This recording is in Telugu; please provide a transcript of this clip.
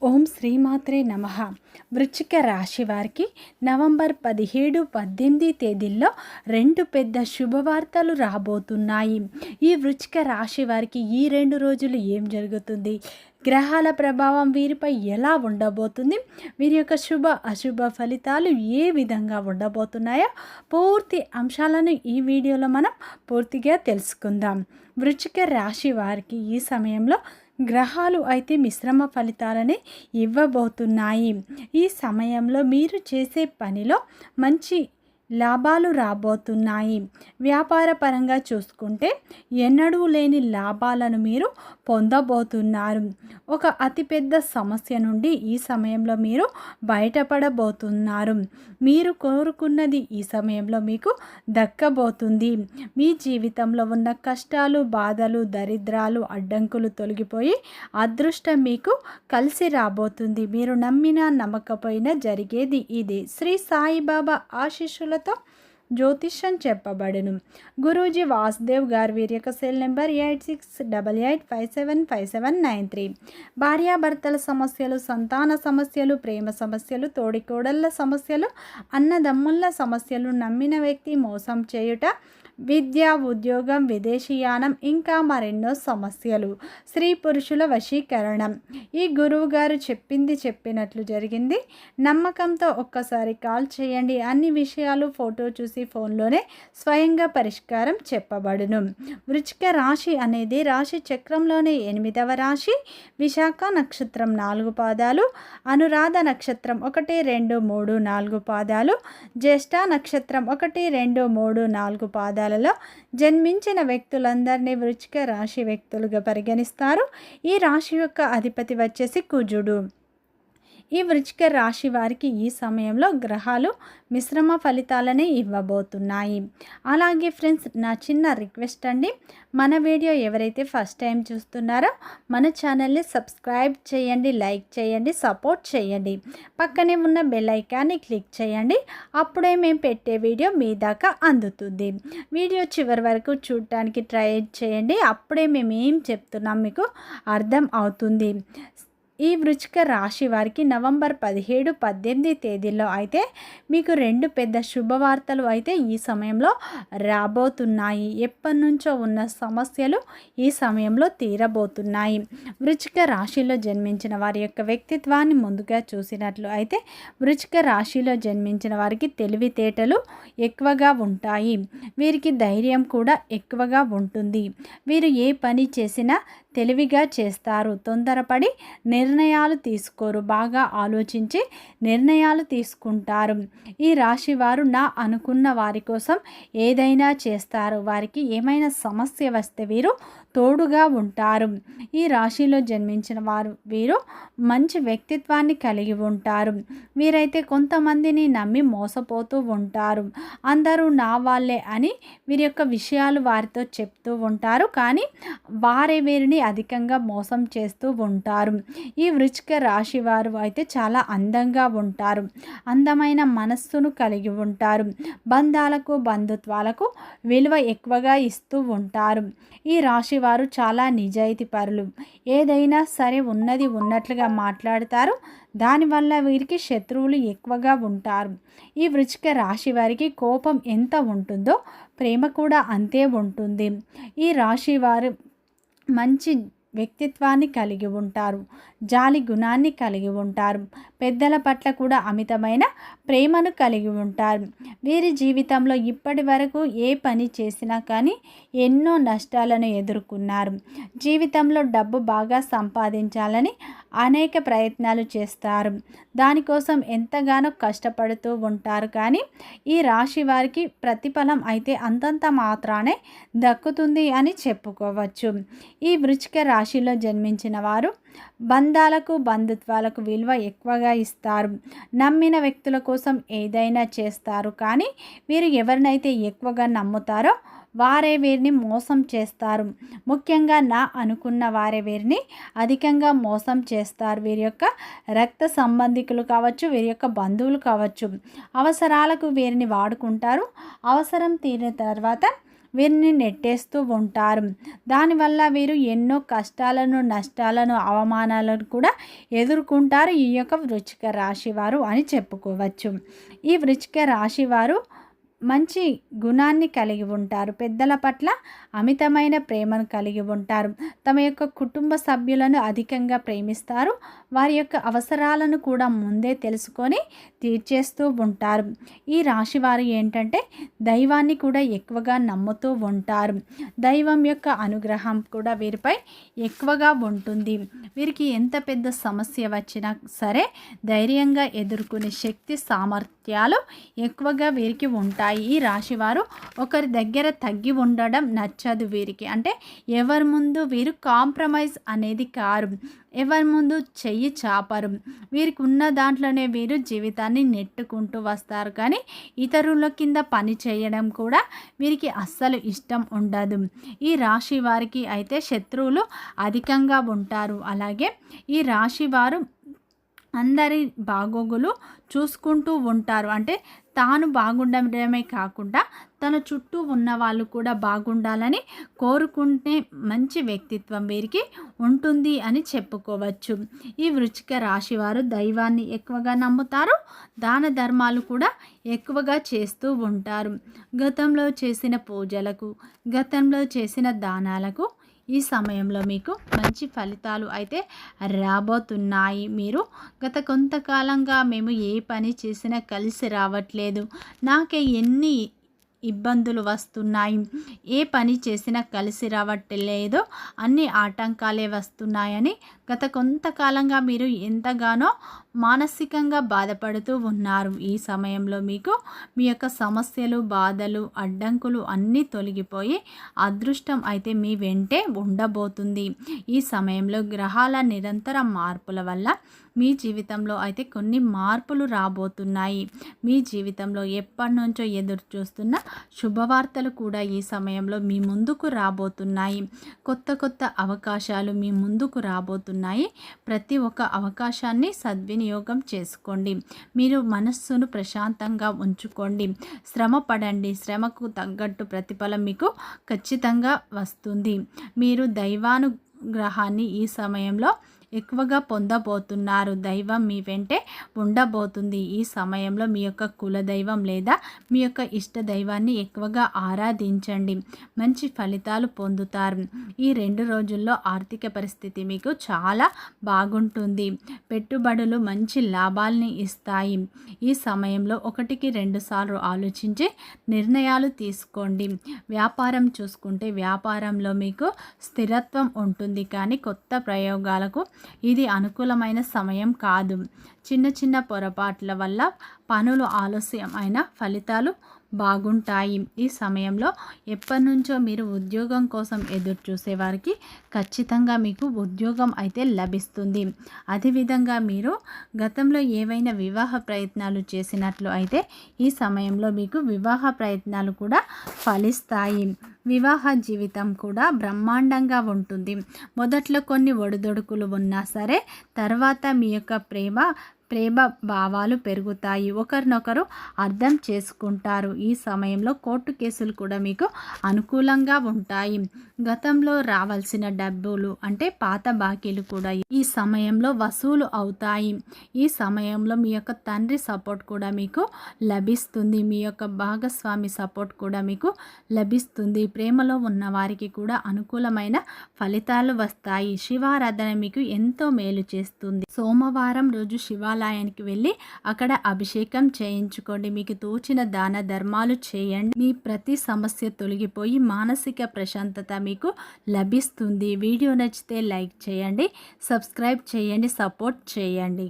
ఓం శ్రీమాత్రే నమః. వృశ్చిక రాశి వారికి నవంబర్ 17, 18 తేదీల్లో రెండు పెద్ద శుభవార్తలు రాబోతున్నాయి. ఈ వృశ్చిక రాశి వారికి ఈ 2 రోజులు ఏం జరుగుతుంది, గ్రహాల ప్రభావం వీరిపై ఎలా ఉండబోతుంది, వీరి యొక్క శుభ అశుభ ఫలితాలు ఏ విధంగా ఉండబోతున్నాయో పూర్తి అంశాలను ఈ వీడియోలో మనం పూర్తిగా తెలుసుకుందాం. వృశ్చిక రాశి వారికి ఈ సమయంలో గ్రహాలు అయితే మిశ్రమ ఫలితాలని ఇవ్వబోతున్నాయి. ఈ సమయంలో మీరు చేసే పనిలో మంచి లాభాలు రాబోతున్నాయి. వ్యాపార పరంగా చూసుకుంటే ఎన్నడూ లేని లాభాలను మీరు పొందబోతున్నారు. ఒక అతిపెద్ద సమస్య నుండి ఈ సమయంలో మీరు బయటపడబోతున్నారు. మీరు కోరుకున్నది ఈ సమయంలో మీకు దక్కబోతుంది. మీ జీవితంలో ఉన్న కష్టాలు, బాధలు, దరిద్రాలు, అడ్డంకులు తొలగిపోయి అదృష్టం మీకు కలిసి రాబోతుంది. మీరు నమ్మినా నమ్మకపోయినా జరిగేది ఇదే. శ్రీ సాయిబాబా ఆశీస్సులతో జ్యోతిష్యం చెప్పబడును. గురూజీ వాసుదేవ్ గారు వీరి యొక్క సెల్ నెంబర్ 8688575793. భార్యాభర్తల సమస్యలు, సంతాన సమస్యలు, ప్రేమ సమస్యలు, తోడికోడళ్ళ సమస్యలు, అన్నదమ్ముళ్ళ సమస్యలు, నమ్మిన వ్యక్తి మోసం చేయుట, విద్య, ఉద్యోగం, విదేశీయానం, ఇంకా మరెన్నో సమస్యలు, స్త్రీ పురుషుల వశీకరణం. ఈ గురువు గారు చెప్పింది చెప్పినట్లు జరిగింది. నమ్మకంతో ఒక్కసారి కాల్ చేయండి. అన్ని విషయాలు ఫోటో చూసి ఫోన్లోనే స్వయంగా పరిష్కారం చెప్పబడును. వృశ్చిక రాశి అనేది రాశి చక్రంలోనే 8వ రాశి. విశాఖ నక్షత్రం 4 పాదాలు, అనురాధ నక్షత్రం 1, 2, 3, 4 పాదాలు, జ్యేష్ఠ నక్షత్రం 1, 2, 3, 4 పాదాలు జన్మించిన వ్యక్తులందరినీ వృశ్చిక రాశి వ్యక్తులుగా పరిగణిస్తారు. ఈ రాశి యొక్క అధిపతి వచ్చేసి కుజుడు. ఈ వృశ్చిక రాశి వారికి ఈ సమయంలో గ్రహాలు మిశ్రమ ఫలితాలనే ఇవ్వబోతున్నాయి. అలాగే ఫ్రెండ్స్, నా చిన్న రిక్వెస్ట్ అండి, మన వీడియో ఎవరైతే ఫస్ట్ టైం చూస్తున్నారో మన ఛానల్ని సబ్స్క్రైబ్ చేయండి, లైక్ చేయండి, సపోర్ట్ చేయండి. పక్కనే ఉన్న బెల్ ఐకాన్ని క్లిక్ చేయండి. అప్పుడే మేము పెట్టే వీడియో మీ దాకా అందుతుంది. వీడియో చివరి వరకు చూడటానికి ట్రై చేయండి. అప్పుడే మేము ఏం చెప్తున్నాం మీకు అర్థం అవుతుంది. ఈ వృశ్చిక రాశి వారికి నవంబర్ 17, 18 తేదీల్లో అయితే మీకు 2 పెద్ద శుభవార్తలు అయితే ఈ సమయంలో రాబోతున్నాయి. ఎప్పటి నుంచో ఉన్న సమస్యలు ఈ సమయంలో తీరబోతున్నాయి. వృశ్చిక రాశిలో జన్మించిన వారి యొక్క వ్యక్తిత్వాన్ని ముందుగా చూసినట్లు అయితే వృశ్చిక రాశిలో జన్మించిన వారికి తెలివితేటలు ఎక్కువగా ఉంటాయి. వీరికి ధైర్యం కూడా ఎక్కువగా ఉంటుంది. వీరు ఏ పని చేసినా తెలివిగా చేస్తారు. తొందరపడి నిర్ణయాలు తీసుకోరు. బాగా ఆలోచించి నిర్ణయాలు తీసుకుంటారు. ఈ రాశి వారు నా అనుకున్న వారి కోసం ఏదైనా చేస్తారు. వారికి ఏమైనా సమస్య వస్తే వీరు తోడుగా ఉంటారు. ఈ రాశిలో జన్మించిన వీరు మంచి వ్యక్తిత్వాన్ని కలిగి ఉంటారు. వీరైతే కొంతమందిని నమ్మి మోసపోతూ ఉంటారు. అందరూ నా వాళ్ళే అని వీరి యొక్క విషయాలు వారితో చెప్తూ ఉంటారు. కానీ వారే వీరిని అధికంగా మోసం చేస్తూ ఉంటారు. ఈ వృశ్చిక రాశి వారు అయితే చాలా అందంగా ఉంటారు. అందమైన మనస్సును కలిగి ఉంటారు. బంధాలకు, బంధుత్వాలకు విలువ ఎక్కువగా ఇస్తూ ఉంటారు. ఈ రాశి వారు చాలా నిజాయితీ పరులు. ఏదైనా సరే ఉన్నది ఉన్నట్లుగా మాట్లాడతారు. దానివల్ల వీరికి శత్రువులు ఎక్కువగా ఉంటారు. ఈ వృశ్చిక రాశి వారికి కోపం ఎంత ఉంటుందో ప్రేమ కూడా అంతే ఉంటుంది. ఈ రాశి వారు మంచి వ్యక్తిత్వాన్ని కలిగి ఉంటారు. జాలి గుణాన్ని కలిగి ఉంటారు. పెద్దల పట్ల కూడా అమితమైన ప్రేమను కలిగి ఉంటారు. వీరి జీవితంలో ఇప్పటి వరకు ఏ పని చేసినా కానీ ఎన్నో నష్టాలను ఎదుర్కొన్నారు. జీవితంలో డబ్బు బాగా సంపాదించాలని అనేక ప్రయత్నాలు చేస్తారు. దానికోసం ఎంతగానో కష్టపడుతూ ఉంటారు. కానీ ఈ రాశి వారికి ప్రతిఫలం అయితే అంతంత మాత్రానే దక్కుతుంది అని చెప్పుకోవచ్చు. ఈ వృశ్చిక రాశిలో జన్మించిన వారు బంధాలకు, బంధుత్వాలకు విలువ ఎక్కువగా ఇస్తారు. నమ్మిన వ్యక్తుల కోసం ఏదైనా చేస్తారు. కానీ వీరు ఎవరినైతే ఎక్కువగా నమ్ముతారో వారే వీరిని మోసం చేస్తారు. ముఖ్యంగా నా అనుకున్న వారే వీరిని అధికంగా మోసం చేస్తారు. వీరి యొక్క రక్త సంబంధికులు కావచ్చు, వీరి యొక్క బంధువులు కావచ్చు. అవసరాలకు వీరిని వాడుకుంటారు. అవసరం తీరిన తర్వాత వీరిని నెట్టేస్తూ ఉంటారు. దానివల్ల వీరు ఎన్నో కష్టాలను, నష్టాలను, అవమానాలను కూడా ఎదుర్కొంటారు ఈ యొక్క వృశ్చిక రాశి వారు అని చెప్పుకోవచ్చు. ఈ వృశ్చిక రాశి వారు మంచి గుణాన్ని కలిగి ఉంటారు. పెద్దల పట్ల అమితమైన ప్రేమను కలిగి ఉంటారు. తమ యొక్క కుటుంబ సభ్యులను అధికంగా ప్రేమిస్తారు. వారి యొక్క అవసరాలను కూడా ముందే తెలుసుకొని తీర్చేస్తూ ఉంటారు. ఈ రాశి వారు ఏంటంటే దైవాన్ని కూడా ఎక్కువగా నమ్ముతూ ఉంటారు. దైవం యొక్క అనుగ్రహం కూడా వీరిపై ఎక్కువగా ఉంటుంది. వీరికి ఎంత పెద్ద సమస్య వచ్చినా సరే ధైర్యంగా ఎదుర్కొనే శక్తి, సామర్థ్యాలు ఎక్కువగా వీరికి ఉంటాయి. ఈ రాశివారు ఒకరి దగ్గర తగ్గి ఉండడం నచ్చదు వీరికి. అంటే ఎవరి ముందు వీరు కాంప్రమైజ్ అనేది కారు, ఎవరి ముందు చెయ్యి చాపరు. వీరికి ఉన్న దాంట్లోనే వీరు జీవితాన్ని నెట్టుకుంటూ వస్తారు. కానీ ఇతరుల కింద పని చేయడం కూడా వీరికి అస్సలు ఇష్టం ఉండదు. ఈ రాశి వారికి అయితే శత్రువులు అధికంగా ఉంటారు. అలాగే ఈ రాశి వారు అందరి బాగోగులు చూసుకుంటూ ఉంటారు. అంటే తాను బాగుండడమే కాకుండా తన చుట్టూ ఉన్న వాళ్ళు కూడా బాగుండాలని కోరుకుంటే మంచి వ్యక్తిత్వం వీరికి ఉంటుంది అని చెప్పుకోవచ్చు. ఈ వృశ్చిక రాశి వారు దైవాన్ని ఎక్కువగా నమ్ముతారు. దాన ధర్మాలు కూడా ఎక్కువగా చేస్తూ ఉంటారు. గతంలో చేసిన పూజలకు, గతంలో చేసిన దానాలకు ఈ సమయంలో మీకు మంచి ఫలితాలు అయితే రాబోతున్నాయి. మీరు గత కొంతకాలంగా మేము ఏ పని చేసినా కలిసి రావట్లేదు, నాకే ఎన్ని ఇబ్బందులు వస్తున్నాయి, ఏ పని చేసినా కలిసి రావట్లేదో అన్ని ఆటంకాలే వస్తున్నాయని గత కొంతకాలంగా మీరు ఎంతగానో మానసికంగా బాధపడుతూ ఉన్నారు. ఈ సమయంలో మీకు మీ యొక్క సమస్యలు, బాధలు, అడ్డంకులు అన్నీ తొలగిపోయి అదృష్టం అయితే మీ వెంటే ఉండబోతుంది. ఈ సమయంలో గ్రహాల నిరంతర మార్పుల వల్ల మీ జీవితంలో అయితే కొన్ని మార్పులు రాబోతున్నాయి. మీ జీవితంలో ఎప్పటి నుంచో ఎదురు చూస్తున్న శుభవార్తలు కూడా ఈ సమయంలో మీ ముందుకు రాబోతున్నాయి. కొత్త కొత్త అవకాశాలు మీ ముందుకు రాబోతున్నాయి. ప్రతి ఒక్క అవకాశాన్ని సద్వినియోగం చేసుకోండి. మీరు మనస్సును ప్రశాంతంగా ఉంచుకోండి. శ్రమ పడండి. శ్రమకు తగ్గట్టు ప్రతిఫలం మీకు ఖచ్చితంగా వస్తుంది. మీరు దైవానుగ్రహాన్ని ఈ సమయంలో ఎక్కువగా పొందబోతున్నారు. దైవం మీ వెంటే ఉండబోతుంది. ఈ సమయంలో మీ యొక్క కులదైవం లేదా మీ యొక్క ఇష్ట దైవాన్ని ఎక్కువగా ఆరాధించండి. మంచి ఫలితాలు పొందుతారు. ఈ 2 రోజుల్లో ఆర్థిక పరిస్థితి మీకు చాలా బాగుంటుంది. పెట్టుబడులు మంచి లాభాల్ని ఇస్తాయి. ఈ సమయంలో 1కి 2 సార్లు ఆలోచించి నిర్ణయాలు తీసుకోండి. వ్యాపారం చూసుకుంటే వ్యాపారంలో మీకు స్థిరత్వం ఉంటుంది. కానీ కొత్త ప్రయోగాలకు ఇది అనుకూలమైన సమయం కాదు. చిన్న చిన్న పొరపాట్ల వల్ల పనులు ఆలస్యమైన ఫలితాలు బాగుంటాయి. ఈ సమయంలో ఎప్పటి నుంచో మీరు ఉద్యోగం కోసం ఎదురు చూసేవారికి ఖచ్చితంగా మీకు ఉద్యోగం అయితే లభిస్తుంది. అదేవిధంగా మీరు గతంలో ఏవైనా వివాహ ప్రయత్నాలు చేసినట్లు అయితే ఈ సమయంలో మీకు వివాహ ప్రయత్నాలు కూడా ఫలిస్తాయి. వివాహ జీవితం కూడా బ్రహ్మాండంగా ఉంటుంది. మొదట్లో కొన్ని ఒడిదొడుకులు ఉన్నా సరే తర్వాత మీ యొక్క ప్రేమ భావాలు పెరుగుతాయి. ఒకరినొకరు అర్థం చేసుకుంటారు. ఈ సమయంలో కోర్టు కేసులు కూడా మీకు అనుకూలంగా ఉంటాయి. గతంలో రావాల్సిన డబ్బులు అంటే పాత బాకీలు కూడా ఈ సమయంలో వసూలు అవుతాయి. ఈ సమయంలో మీ యొక్క తండ్రి సపోర్ట్ కూడా మీకు లభిస్తుంది. మీ యొక్క భాగస్వామి సపోర్ట్ కూడా మీకు లభిస్తుంది. ప్రేమలో ఉన్న వారికి కూడా అనుకూలమైన ఫలితాలు వస్తాయి. శివారాధన మీకు ఎంతో మేలు చేస్తుంది. సోమవారం రోజు శివాలయానికి వెళ్ళి అక్కడ అభిషేకం చేయించుకోండి. మీకు తోచిన దాన ధర్మాలు చేయండి. మీ ప్రతి సమస్య తొలగిపోయి మానసిక ప్రశాంతత మీకు లభిస్తుంది. వీడియో నచ్చితే లైక్ చేయండి, సబ్స్క్రైబ్ చేయండి, సపోర్ట్ చేయండి.